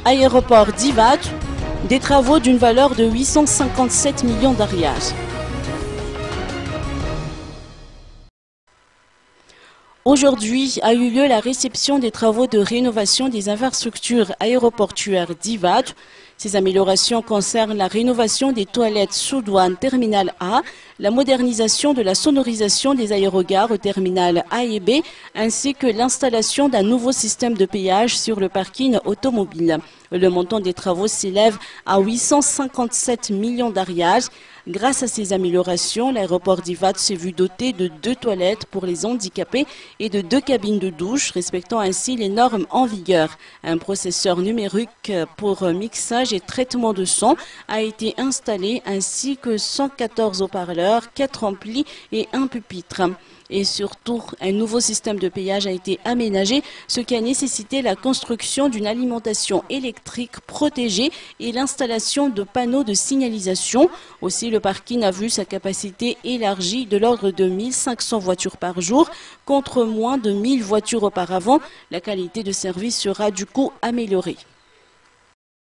Aéroport d'Ivat, des travaux d'une valeur de 857 millions d'arias. Aujourd'hui a eu lieu la réception des travaux de rénovation des infrastructures aéroportuaires d'Ivat. Ces améliorations concernent la rénovation des toilettes sous douane terminal A, la modernisation de la sonorisation des aérogares au terminal A et B, ainsi que l'installation d'un nouveau système de péage sur le parking automobile. Le montant des travaux s'élève à 857 millions d'arias. Grâce à ces améliorations, l'aéroport d'Ivat s'est vu doté de 2 toilettes pour les handicapés et de 2 cabines de douche, respectant ainsi les normes en vigueur. Un processeur numérique pour mixage et traitement de son a été installé, ainsi que 114 haut-parleurs, 4 amplis et un pupitre. Et surtout, un nouveau système de péage a été aménagé, ce qui a nécessité la construction d'une alimentation électrique protégée et l'installation de panneaux de signalisation. Aussi, le parking a vu sa capacité élargie de l'ordre de 1500 voitures par jour, contre moins de 1000 voitures auparavant. La qualité de service sera du coup améliorée.